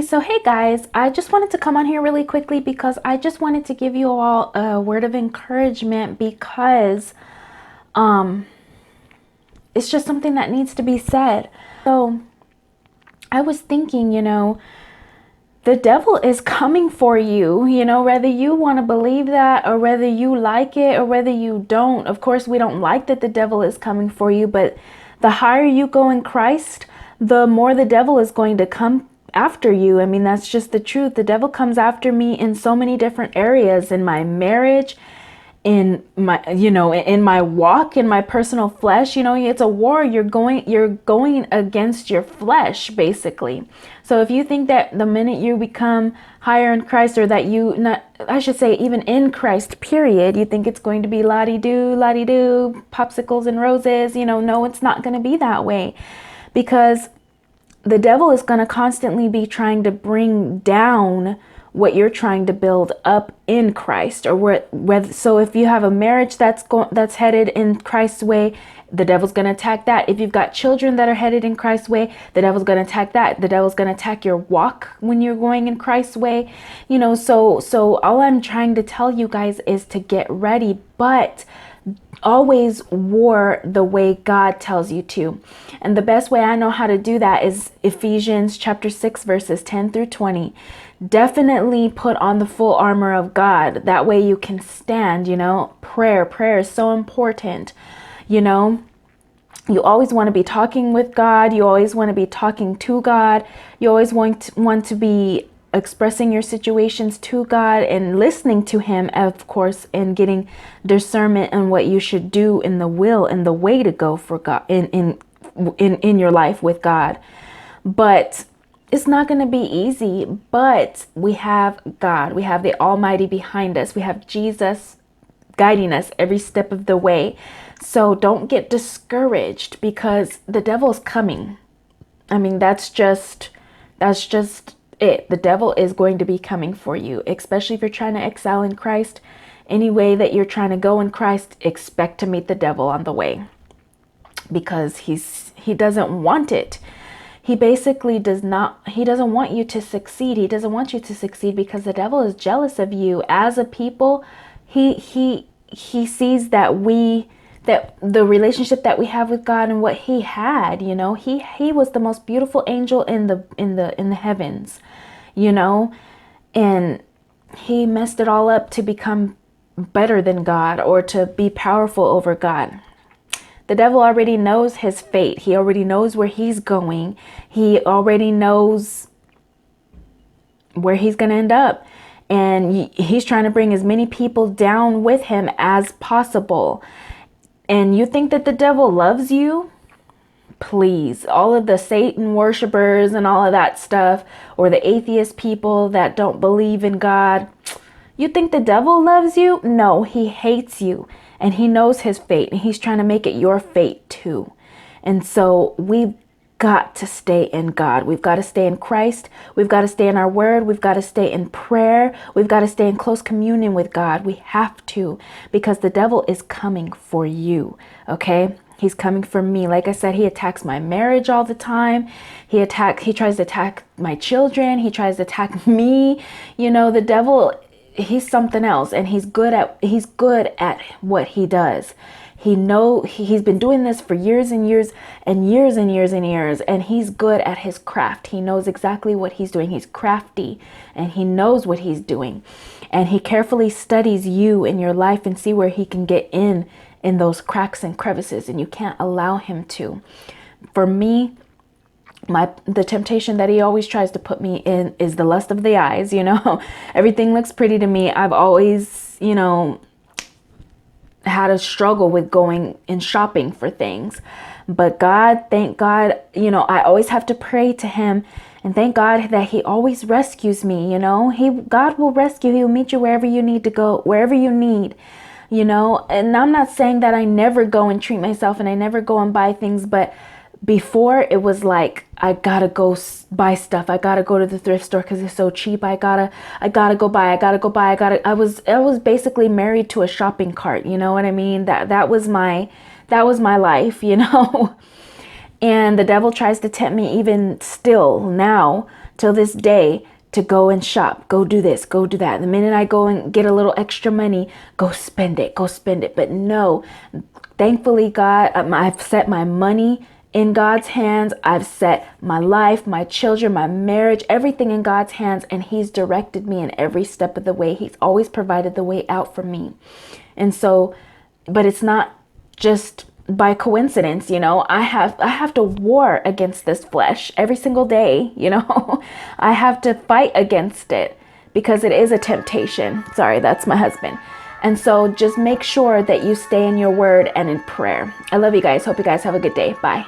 Okay, so hey guys, I just wanted to come on here really quickly because I just wanted to give you all a word of encouragement because um it's just something that needs to be said. So I was thinking, the devil is coming for you, whether you want to believe that or whether you like it or whether you don't. Of course, we don't like that the devil is coming for you, but the higher you go in Christ, the more the devil is going to come after you. I mean, that's just the truth. The devil comes after me in so many different areas, in my marriage, in my in my walk, in my personal flesh. It's a war. You're going against your flesh, basically. So if you think that the minute you become higher in Christ, or that you not I should say even in Christ period, you think it's going to be la-di-do, popsicles and roses, no, it's not going to be that way, because the devil is going to constantly be trying to bring down what you're trying to build up in Christ, or whether. So if you have a marriage that's headed in Christ's way, the devil's going to attack that. If you've got children that are headed in Christ's way, the devil's going to attack that. The devil's going to attack your walk when you're going in Christ's way. So all I'm trying to tell you guys is to get ready, but always war the way God tells you to. And the best way I know how to do that is Ephesians chapter 6 verses 10 through 20. Definitely put on the full armor of God. That way you can stand. Prayer is so important. You always want to be talking with God. You always want to be talking to God. You always want to be expressing your situations to God and listening to him, of course, and getting discernment on what you should do in the will and the way to go for God in your life with God. But it's not going to be easy, but we have God. We have the Almighty behind us. We have Jesus guiding us every step of the way. So don't get discouraged, because the devil's coming. I mean, that's just it. The devil is going to be coming for you, especially if you're trying to excel in Christ. Any way that you're trying to go in Christ, expect to meet the devil on the way, because he doesn't want it. He basically he doesn't want you to succeed. He doesn't want you to succeed because the devil is jealous of you as a people. He sees that the relationship that we have with God and what he had, he was the most beautiful angel in the heavens, and he messed it all up to become better than God or to be powerful over God. The devil already knows his fate. He already knows where he's going. He already knows where he's going to end up. And he's trying to bring as many people down with him as possible. And you think that the devil loves you? Please, all of the Satan worshipers and all of that stuff, or the atheist people that don't believe in God, you think the devil loves you? No, he hates you. And he knows his fate, and he's trying to make it your fate too. And so we've got to stay in God. We've got to stay in Christ. We've got to stay in our word. We've got to stay in prayer. We've got to stay in close communion with God. We have to, because the devil is coming for you. Okay? He's coming for me. Like I said, he attacks my marriage all the time. He tries to attack my children. He tries to attack me. The devil, he's something else, and he's good at what he does. He's been doing this for years and years and years and years and years, and he's good at his craft. He knows exactly what he's doing. He's crafty, and he knows what he's doing, and he carefully studies you in your life and see where he can get in those cracks and crevices, and you can't allow him to. For me, the temptation that he always tries to put me in is the lust of the eyes. Everything looks pretty to me. I've always, had a struggle with going and shopping for things. But God, thank God, I always have to pray to him, and thank God that he always rescues me. God will rescue. He will meet you wherever you need to go, wherever you need, and I'm not saying that I never go and treat myself and I never go and buy things, but before it was like, I gotta go buy stuff. I gotta go to the thrift store because it's so cheap. I gotta go buy. I was basically married to a shopping cart. You know what I mean? That was my life, And the devil tries to tempt me even still now till this day to go and shop, go do this, go do that. The minute I go and get a little extra money, go spend it, go spend it. But no, thankfully, God, I've set my money in God's hands. I've set my life, my children, my marriage, everything in God's hands. And he's directed me in every step of the way. He's always provided the way out for me. And so, but it's not just by coincidence, you know. I have to war against this flesh every single day, you know. I have to fight against it because it is a temptation. Sorry, that's my husband. And so just make sure that you stay in your word and in prayer. I love you guys. Hope you guys have a good day. Bye.